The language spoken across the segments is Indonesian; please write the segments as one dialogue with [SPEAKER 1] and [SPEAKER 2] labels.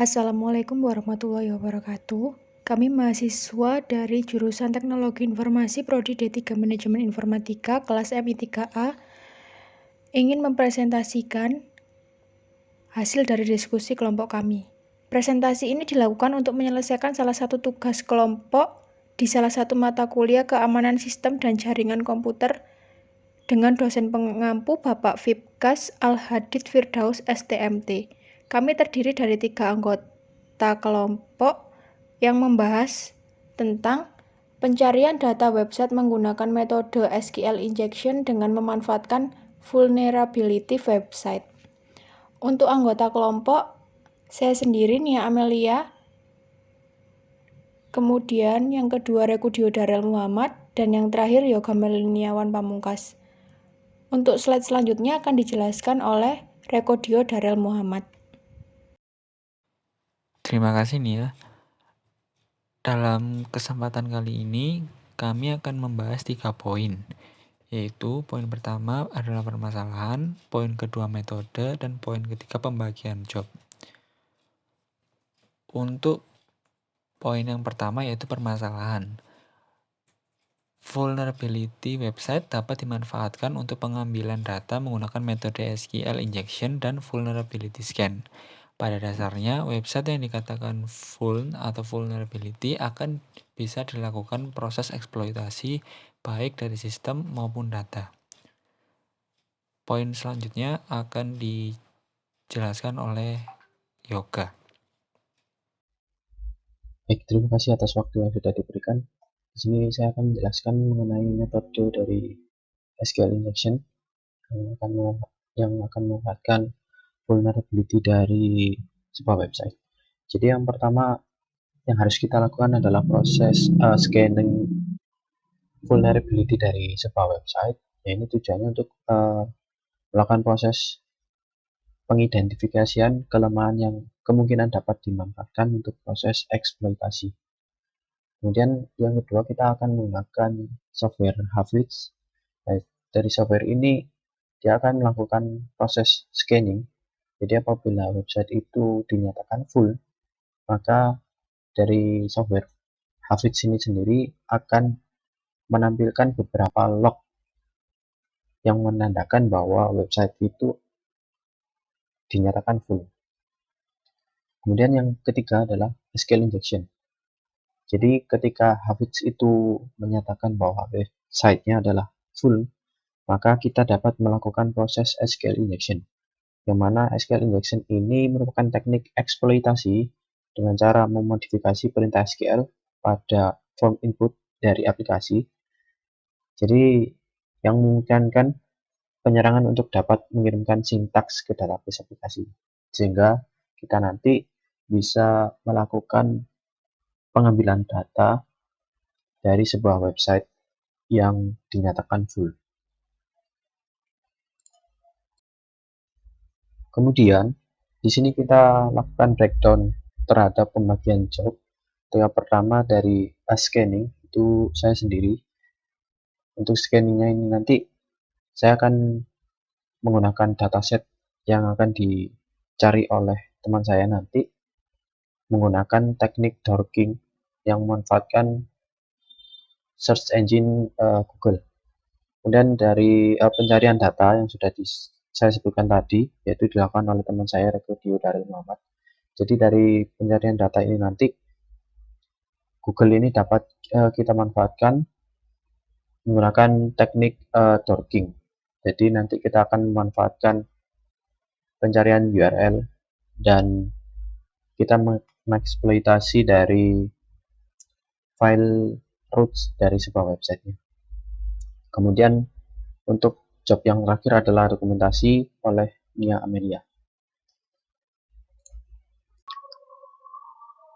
[SPEAKER 1] Assalamualaikum warahmatullahi wabarakatuh. Kami mahasiswa dari jurusan Teknologi Informasi Prodi D3 Manajemen Informatika kelas MI 3A ingin mempresentasikan hasil dari diskusi kelompok kami. Presentasi ini dilakukan untuk menyelesaikan salah satu tugas kelompok di salah satu mata kuliah keamanan sistem dan jaringan komputer dengan dosen pengampu Bapak Vipkas Al-Hadid Firdaus STMT. Kami terdiri dari 3 anggota kelompok yang membahas tentang pencarian data website menggunakan metode SQL injection dengan memanfaatkan vulnerability website. Untuk anggota kelompok, saya sendiri Nia Amelia, kemudian yang kedua Rekudio Darel Muhammad, dan yang terakhir Yoga Meliniawan Pamungkas. Untuk slide selanjutnya akan dijelaskan oleh Rekudio Darel Muhammad.
[SPEAKER 2] Terima kasih Nia. Dalam kesempatan kali ini, kami akan membahas 3 poin, yaitu poin pertama adalah permasalahan, poin kedua metode, dan poin ketiga pembagian job. Untuk poin yang pertama yaitu permasalahan. Vulnerability website dapat dimanfaatkan untuk pengambilan data menggunakan metode SQL injection dan vulnerability scan. Pada dasarnya, website yang dikatakan atau vulnerability akan bisa dilakukan proses eksploitasi baik dari sistem maupun data. Poin selanjutnya akan dijelaskan oleh Yoga.
[SPEAKER 3] Baik, terima kasih atas waktu yang sudah diberikan. Di sini saya akan menjelaskan mengenai metode dari SQL injection yang akan memanfaatkan vulnerability dari sebuah website. Jadi yang pertama yang harus kita lakukan adalah proses scanning vulnerability dari sebuah website. Ya, ini tujuannya untuk melakukan proses pengidentifikasian kelemahan yang kemungkinan dapat dimanfaatkan untuk proses eksploitasi. Kemudian yang kedua kita akan menggunakan software Hafiz. Dari software ini dia akan melakukan proses scanning. Jadi apabila website itu dinyatakan full, maka dari software Hafiz ini sendiri akan menampilkan beberapa log yang menandakan bahwa website itu dinyatakan full. Kemudian yang ketiga adalah SQL injection. Jadi ketika Hafiz itu menyatakan bahwa website-nya adalah full, maka kita dapat melakukan proses SQL injection, yang mana SQL injection ini merupakan teknik eksploitasi dengan cara memodifikasi perintah SQL pada form input dari aplikasi. Jadi yang memungkinkan penyerangan untuk dapat mengirimkan sintaks ke database aplikasi, sehingga kita nanti bisa melakukan pengambilan data dari sebuah website yang dinyatakan full. Kemudian di sini kita lakukan breakdown terhadap pembagian job. Yang pertama dari scanning itu saya sendiri. Untuk scanningnya ini nanti saya akan menggunakan dataset yang akan dicari oleh teman saya nanti menggunakan teknik dorking yang memanfaatkan search engine Google. Kemudian dari pencarian data yang sudah saya sebutkan tadi, yaitu dilakukan oleh teman saya Rekudio Darel Muhammad. Jadi dari pencarian data ini nanti Google ini dapat kita manfaatkan menggunakan teknik dorking. Jadi nanti kita akan memanfaatkan pencarian URL dan kita mengeksploitasi dari file roots dari sebuah website. Kemudian untuk job yang terakhir adalah dokumentasi oleh Nia Amelia.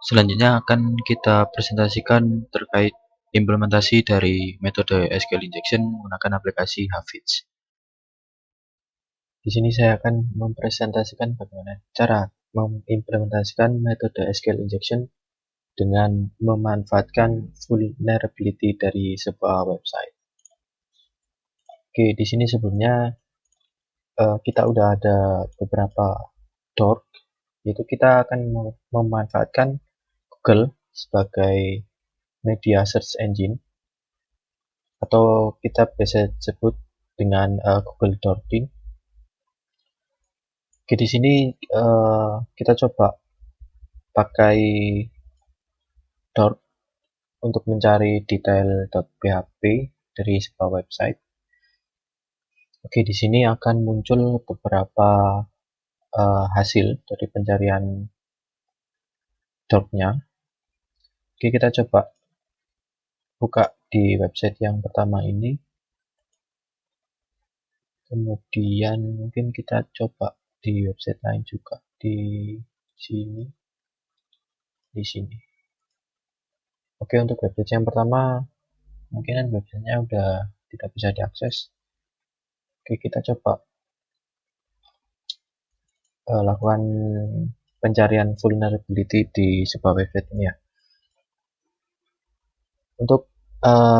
[SPEAKER 3] Selanjutnya akan kita presentasikan terkait implementasi dari metode SQL injection menggunakan aplikasi Hafiz. Di sini saya akan mempresentasikan bagaimana cara mengimplementasikan metode SQL injection dengan memanfaatkan vulnerability dari sebuah website. Oke, di sini sebelumnya kita udah ada beberapa dork yaitu kita akan memanfaatkan Google sebagai media search engine, atau kita bisa sebut dengan Google Dorting. Oke, di sini kita coba pakai Dort untuk mencari detail.php dari sebuah website. Oke, di sini akan muncul beberapa hasil dari pencarian Dort-nya. Oke, kita coba buka di website yang pertama ini. Kemudian mungkin kita coba di website lain juga, di sini, di sini. Oke, untuk website yang pertama kemungkinan websitenya udah tidak bisa diakses. Oke, kita coba lakukan pencarian vulnerability di sebuah website ini ya. Untuk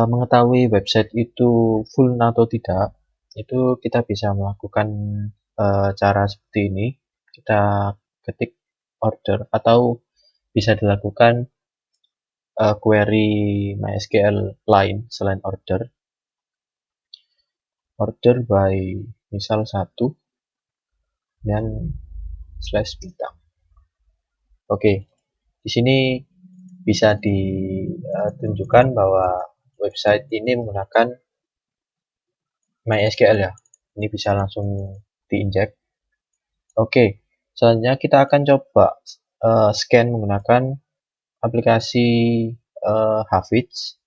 [SPEAKER 3] mengetahui website itu full atau tidak, itu kita bisa melakukan cara seperti ini. Kita ketik order, atau bisa dilakukan query MySQL lain selain order by misal 1 dan /bintang. Oke, di sini bisa ditunjukkan bahwa website ini menggunakan MySQL ya. Ini bisa langsung diinjek. Oke, selanjutnya kita akan coba scan menggunakan aplikasi Hafiz.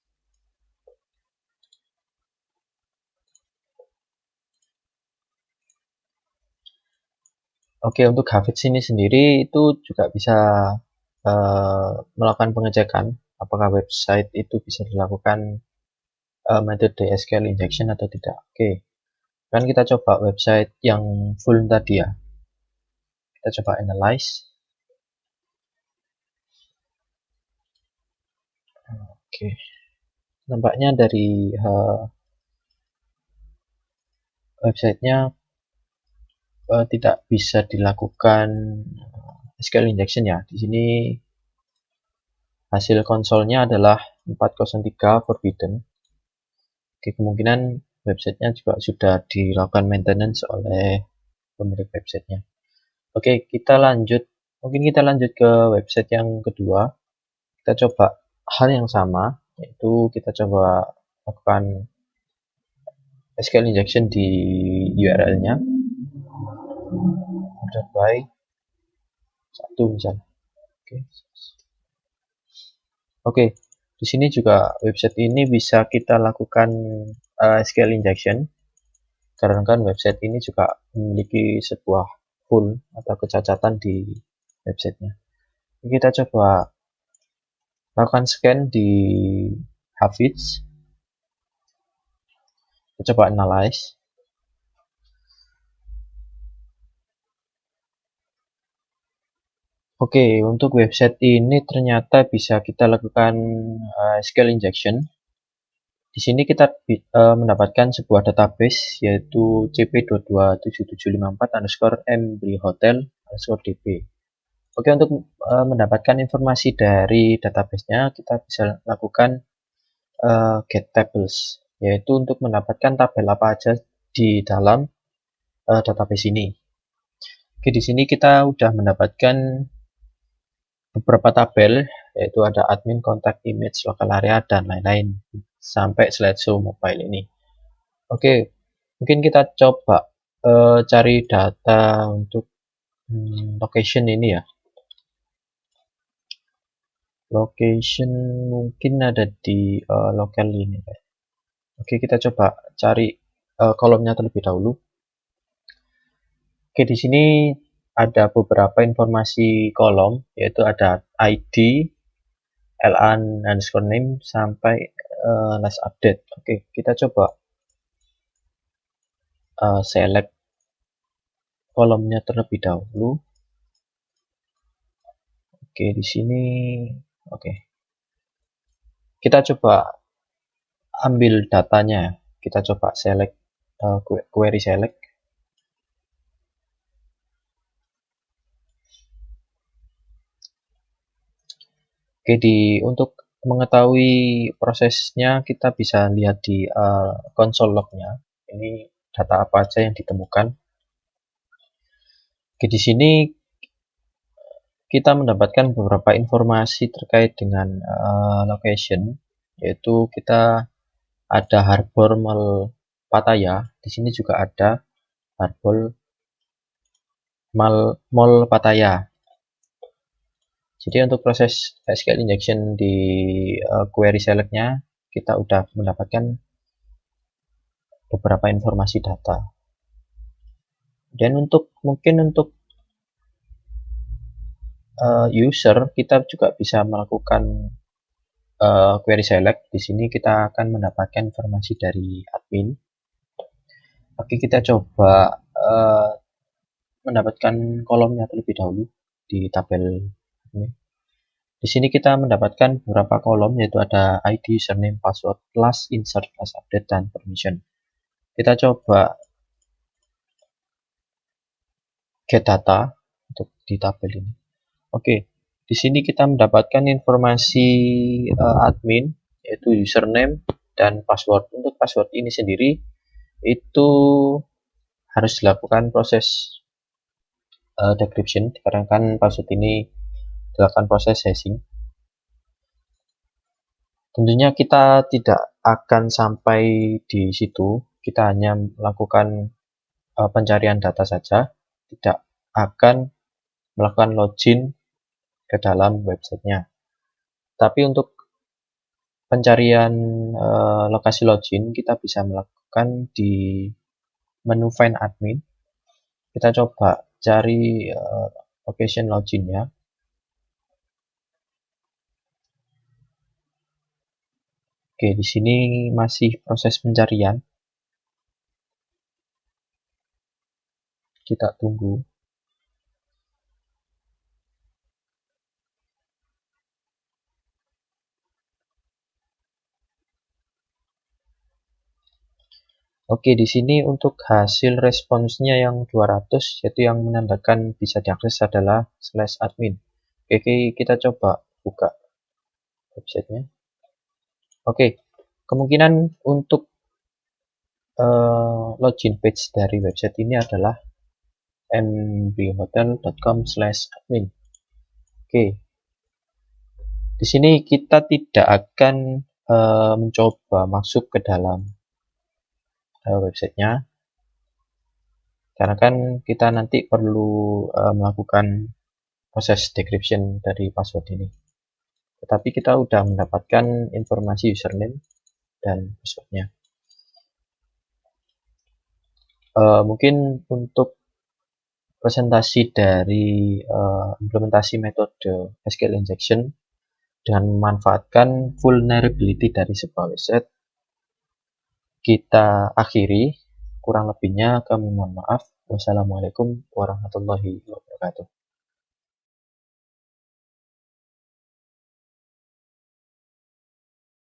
[SPEAKER 3] Oke, untuk Hafiz ini sendiri itu juga bisa melakukan pengecekan apakah website itu bisa dilakukan metode SQL injection atau tidak. Oke, kan kita coba website yang full tadi ya. Kita coba analyze. Oke, nampaknya dari websitenya tidak bisa dilakukan SQL injection ya. Di sini hasil konsolnya adalah 403 forbidden. Oke, kemungkinan websitenya juga sudah dilakukan maintenance oleh pemilik websitenya. Oke, kita lanjut. Mungkin kita lanjut ke website yang kedua. Kita coba hal yang sama, yaitu kita coba lakukan SQL injection di URL-nya. Order by 1 misalnya. Oke, di sini juga website ini bisa kita lakukan SQL injection, karena kan website ini juga memiliki sebuah hole atau kecacatan di websitenya. Kita coba lakukan scan di Hafiz. Kita coba analyze. Oke, untuk website ini ternyata bisa kita lakukan SQL injection. Di sini kita mendapatkan sebuah database, yaitu cp227754_embryhotel_db. Oke, untuk mendapatkan informasi dari databasenya, kita bisa lakukan get tables, yaitu untuk mendapatkan tabel apa aja di dalam database ini. Oke, di sini kita udah mendapatkan beberapa tabel, yaitu ada admin, contact, image, local area, dan lain-lain sampai slideshow mobile ini. Oke, mungkin kita coba cari data untuk location ini ya. Location mungkin ada di local ini. Oke, kita coba cari kolomnya terlebih dahulu. Oke, di sini ada beberapa informasi kolom, yaitu ada ID, LA_name sampai last update. Oke, kita coba select kolomnya terlebih dahulu. Oke, di sini oke. Kita coba ambil datanya. Kita coba select query select. Oke, untuk mengetahui prosesnya kita bisa lihat di console log-nya. Ini data apa aja yang ditemukan. Oke, di sini kita mendapatkan beberapa informasi terkait dengan location, yaitu kita ada Harbor Mall Pattaya. Di sini juga ada Harbor Mall Pattaya. Jadi untuk proses SQL injection di query select-nya kita udah mendapatkan beberapa informasi data. Dan mungkin untuk user kita juga bisa melakukan query select. Di sini kita akan mendapatkan informasi dari admin. Oke, kita coba mendapatkan kolomnya terlebih dahulu di tabel ini. Di sini kita mendapatkan beberapa kolom, yaitu ada ID, username, password, class, insert, class update, dan permission. Kita coba get data untuk di tabel ini. Oke, di sini kita mendapatkan informasi admin, yaitu username dan password. Untuk password ini sendiri itu harus dilakukan proses decryption, dikarenakan password ini dilakukan proses hashing. Tentunya kita tidak akan sampai di situ, kita hanya melakukan pencarian data saja, tidak akan melakukan login ke dalam websitenya. Tapi untuk pencarian lokasi login kita bisa melakukan di menu Find Admin. Kita coba cari location loginnya. Oke, di sini masih proses pencarian. Kita tunggu. Oke, di sini untuk hasil responsnya yang 200, yaitu yang menandakan bisa diakses adalah /admin. Oke, kita coba buka websitenya. Oke, kemungkinan untuk login page dari website ini adalah mbhotel.com/admin. Oke, di sini kita tidak akan mencoba masuk ke dalam websitenya, karena kan kita nanti perlu melakukan proses decryption dari password ini. Tetapi kita sudah mendapatkan informasi username dan passwordnya. Mungkin untuk presentasi dari implementasi metode SQL injection dengan memanfaatkan vulnerability dari sebuah website kita akhiri. Kurang lebihnya kami mohon maaf. Wassalamualaikum warahmatullahi wabarakatuh.